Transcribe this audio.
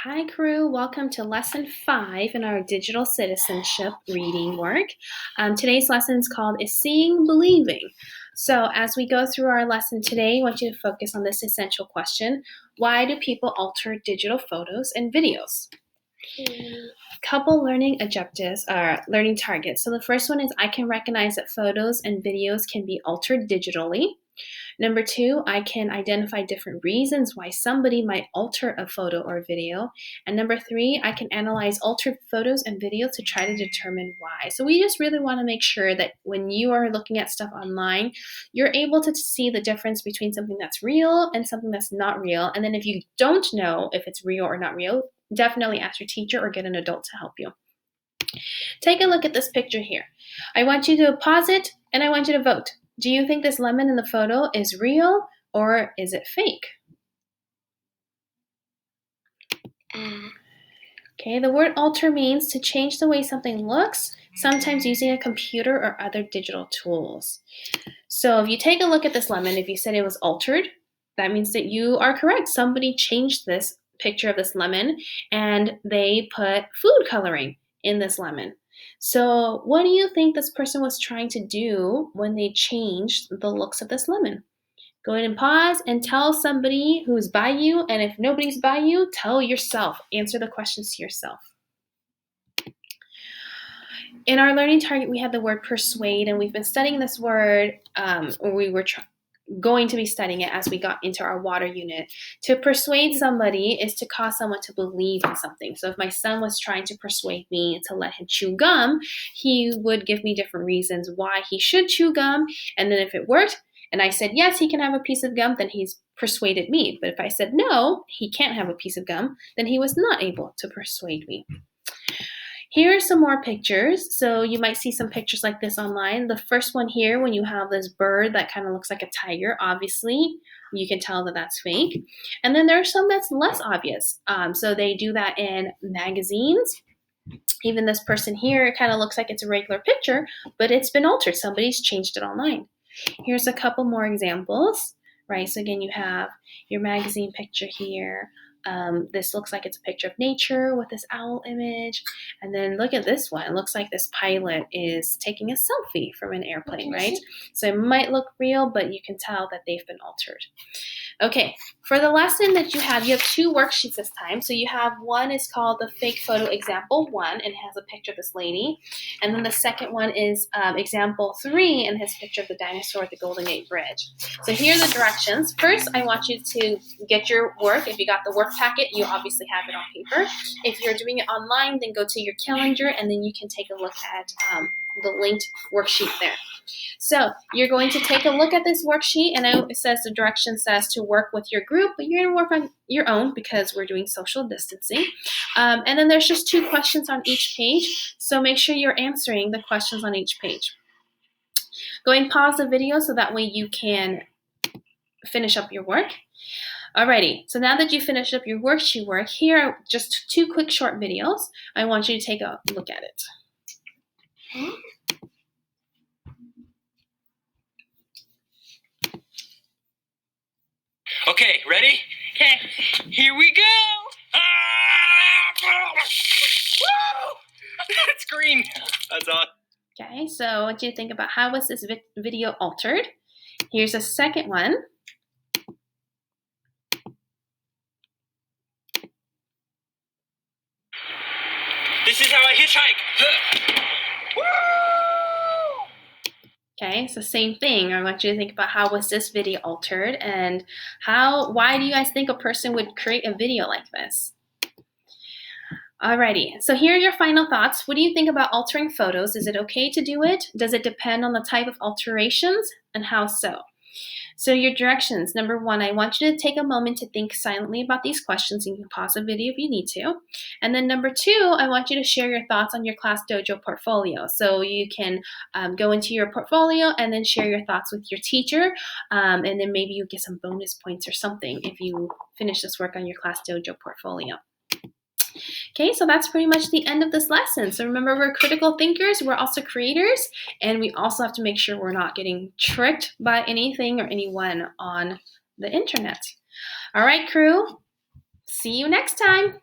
Hi, crew. Welcome to lesson 5 in our digital citizenship reading work. Today's lesson is called Is Seeing Believing? So, as we go through our lesson today, I want you to focus on this essential question: why do people alter digital photos and videos? Couple learning objectives are learning targets. So, the first one is I can recognize that photos and videos can be altered digitally. Number 2, I can identify different reasons why somebody might alter a photo or video. And number 3, I can analyze altered photos and videos to try to determine why. So we just really want to make sure that when you are looking at stuff online, you're able to see the difference between something that's real and something that's not real. And then if you don't know if it's real or not real, definitely ask your teacher or get an adult to help you. Take a look at this picture here. I want you to pause it and I want you to vote. Do you think this lemon in the photo is real or is it fake? Okay, the word alter means to change the way something looks, sometimes using a computer or other digital tools. So if you take a look at this lemon, if you said it was altered, that means that you are correct. Somebody changed this picture of this lemon and they put food coloring in this lemon. So what do you think this person was trying to do when they changed the looks of this lemon? Go ahead and pause and tell somebody who's by you, and if nobody's by you, tell yourself. Answer the questions to yourself. In our learning target, we had the word persuade, and we've been studying this word, or we were going to be studying it as we got into our water unit. To persuade somebody is to cause someone to believe in something. So if my son was trying to persuade me to let him chew gum, he would give me different reasons why he should chew gum. And then if it worked, and I said, yes, he can have a piece of gum, then he's persuaded me. But if I said, no, he can't have a piece of gum, then he was not able to persuade me. Here are some more pictures. So you might see some pictures like this online. The first one here, when you have this bird that kind of looks like a tiger, obviously, you can tell that that's fake. And then there are some that's less obvious. So they do that in magazines. Even this person here, it kind of looks like it's a regular picture, but it's been altered. Somebody's changed it online. Here's a couple more examples, right? So again, you have your magazine picture here. This looks like it's a picture of nature with this owl image. And then look at this one. It looks like this pilot is taking a selfie from an airplane, right? So it might look real, but you can tell that they've been altered. Okay, for the lesson that you have 2 worksheets this time. So you have one is called the fake photo example 1 and has a picture of this lady. And then the second one is example 3 and has a picture of the dinosaur at the Golden Gate Bridge. So here are the directions. First, I want you to get your work. If you got the work packet, you obviously have it on paper. If you're doing it online, then go to your calendar and then you can take a look at the linked worksheet there. So you're going to take a look at this worksheet, and it says the direction says to work with your group, but you're going to work on your own because we're doing social distancing. And then there's just 2 questions on each page, so make sure you're answering the questions on each page. Go ahead and pause the video so that way you can finish up your work. Alrighty, so now that you finished up your worksheet work, here are just 2 quick short videos. I want you to take a look at it. Okay, ready? Okay. Here we go! It's green. That's awesome. Okay, so I want you to think about how was this video altered. Here's a second one. This is how I hitchhike. Okay, so same thing. I want you to think about how was this video altered and why do you guys think a person would create a video like this? Alrighty, so here are your final thoughts. What do you think about altering photos? Is it okay to do it? Does it depend on the type of alterations and how so? So your directions. Number 1, I want you to take a moment to think silently about these questions. You can pause the video if you need to. And then number 2, I want you to share your thoughts on your Class Dojo portfolio. So you can go into your portfolio and then share your thoughts with your teacher. And then maybe you get some bonus points or something if you finish this work on your Class Dojo portfolio. Okay, so that's pretty much the end of this lesson. So remember, we're critical thinkers, we're also creators, and we also have to make sure we're not getting tricked by anything or anyone on the internet. All right, crew, see you next time.